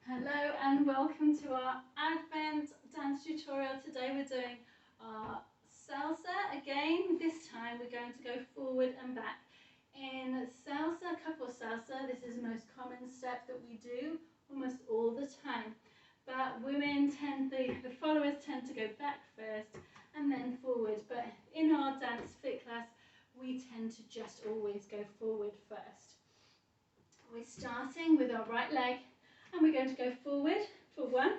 Hello and welcome to our Advent dance tutorial. Today we're doing our salsa again. This time we're going to go forward and back. In salsa, couple salsa, this is the most common step that we do almost all the time. But the followers tend to go back first and then forward. But in our dance fit class, we tend to just always go forward first. We're starting with our right leg. And we're going to go forward for one,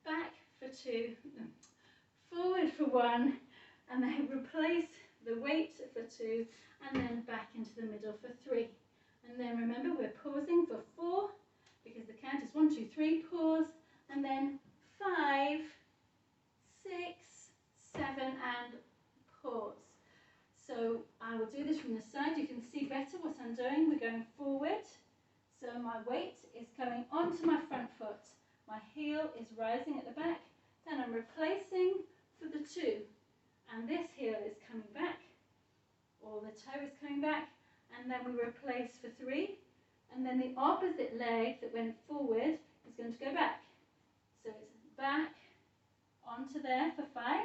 back for two, forward for one, and then replace the weight for two, and then back into the middle for three. And then remember, we're pausing for four, because the count is 1, 2, 3, pause, and then 5, 6, 7, and pause. So I will do this from the side. You can see better what I'm doing. We're going forward. So my weight is coming onto my front foot. My heel is rising at the back. Then I'm replacing for the two. And this heel is coming back, or the toe is coming back. And then we replace for three. And then the opposite leg that went forward is going to go back. So it's back onto there for 5.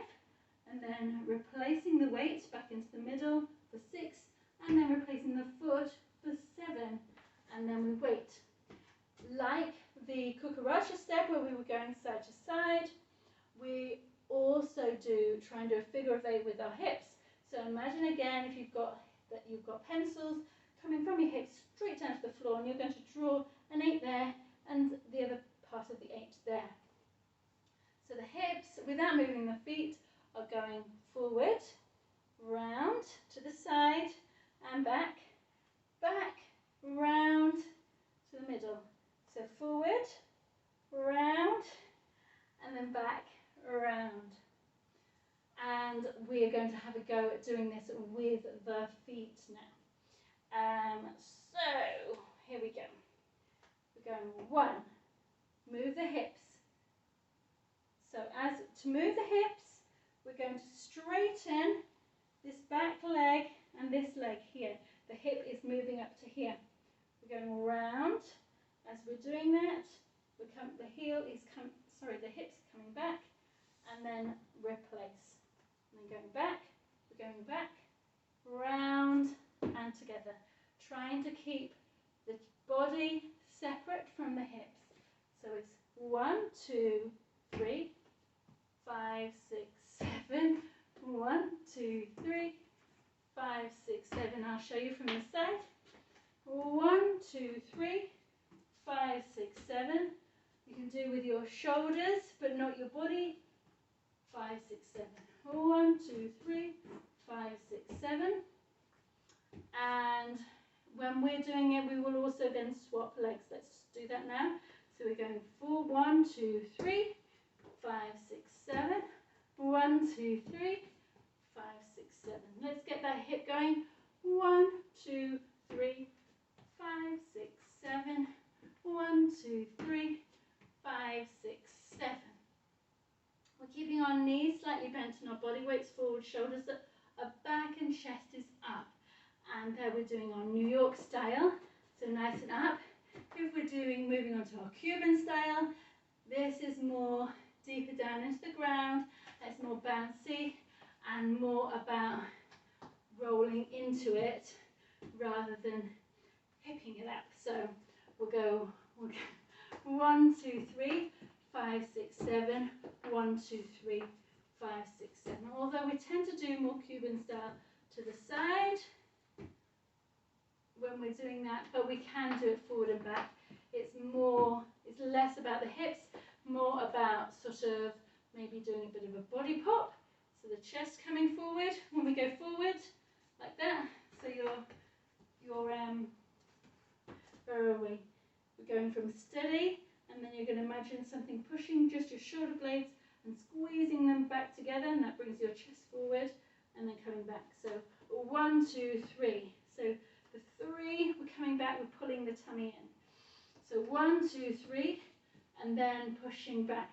And then replacing the weight back into the middle for 6. And then replacing the foot for 7. And then we wait. Like the cucaracha step where we were going side to side, we also try and do a figure of 8 with our hips. So imagine again if you've got pencils coming from your hips straight down to the floor, and you're going to draw an 8 there and the other part of the 8 there. So the hips, without moving the feet, are going forward, round to the side and back, back, round to the middle. So forward, round, and then back, round. And we are going to have a go at doing this with the feet now. So here we go. We're going 1, move the hips. So to move the hips, we're going to straighten this back leg and this leg here. The hip is moving up to here. We're going round. As we're doing that, the hips coming back, and then replace. And then going back, we're going back, round, and together. Trying to keep the body separate from the hips. So it's 1, 2, 3, 5, 6, 7. 1, 2, 3, 5, 6, 7. I'll show you from the side. 1, 2, 3, 5, 6, 7. You can do with your shoulders, but not your body. 5, 6, 7. 1, 2, 3, 5, 6, 7. And when we're doing it, we will also then swap legs. Let's do that now. So we're going 4, 1, 2, 3, 5, 6, 7. 1, 2, 3, 5, 6, 7. Let's get that hip going. 1, 2, 3, 5, 6, 7. 1, 2, 3, 5, 6, 7. We're keeping our knees slightly bent and our body weight's forward, shoulders are back and chest is up. And there we're doing our New York style, so nice and up. If we're moving on to our Cuban style, this is more deeper down into the ground. It's more bouncy and more about rolling into it rather than hipping it up. So we'll go 1, 2, 3, 5, 6, 7. 1, 2, 3, 5, 6, 7. Although we tend to do more Cuban style to the side when we're doing that, but we can do it forward and back. It's less about the hips, more about sort of maybe doing a bit of a body pop. So the chest coming forward when we go forward, like that. So where are we? We're going from steady, and then you're going to imagine something pushing just your shoulder blades and squeezing them back together, and that brings your chest forward, and then coming back. So 1, 2, 3. So the 3, we're coming back, we're pulling the tummy in. So 1, 2, 3, and then pushing back.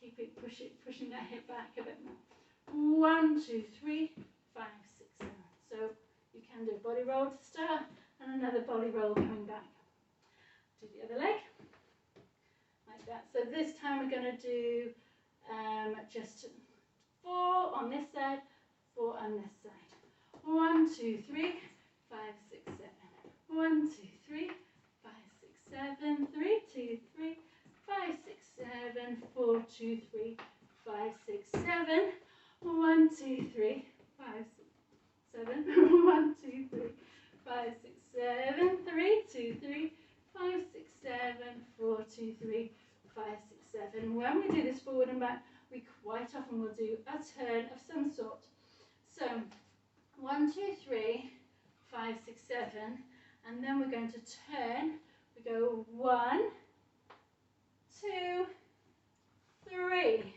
Keep it, pushing that hip back a bit more. 1, 2, 3, 5, 6, 7. So you can do a body roll to start, and another body roll coming back. Do the other leg. that. So this time we're going to do just 4 on this side, 4 on this side. 1, 2, 3, 5, 6, 7. 1, 2, 3, 5, 6, 7. 3, 2, 3, 5, 6, 7. 4, 2, 3, 5, 6, 7. 1, 2, 3, 5, 6, 7. 1, 2, 3, 5, 6, 7. 3, 2, 3, 5, 6, 7. 4, 2, 3, 5, 6, 7. When we do this forward and back, we quite often will do a turn of some sort. So 1, 2, 3, 5, 6, 7, and then we're going to turn. We go 1, 2, 3.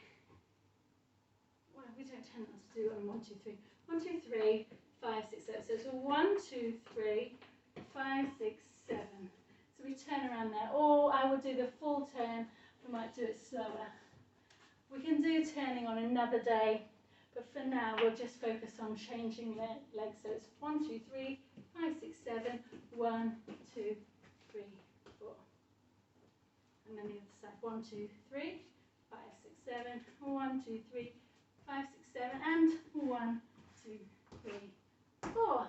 Well, we don't tend not to do 1, 2, 3. 1, 2, 3, 5, 6, 7. So it's 1, 2, 3, 5, 6, 7. So we turn around there. Or I will do the full turn. We might do it slower. We can do turning on another day, but for now we'll just focus on changing the legs. So it's 1, 2, 3, 5, 6, 7. 1, 2, 3, 4. And then the other side. 1, 2, 3, 5, 6, 7. 1, 2, 3, 5, 6, 7. And 1, 2, 3, 4.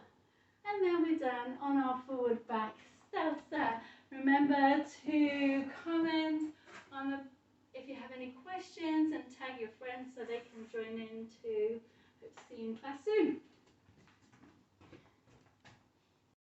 And then we're done on our forward back salsa. Remember to comment on the if you have any questions and tag your friends so they can join in too. Hope to see you in class soon.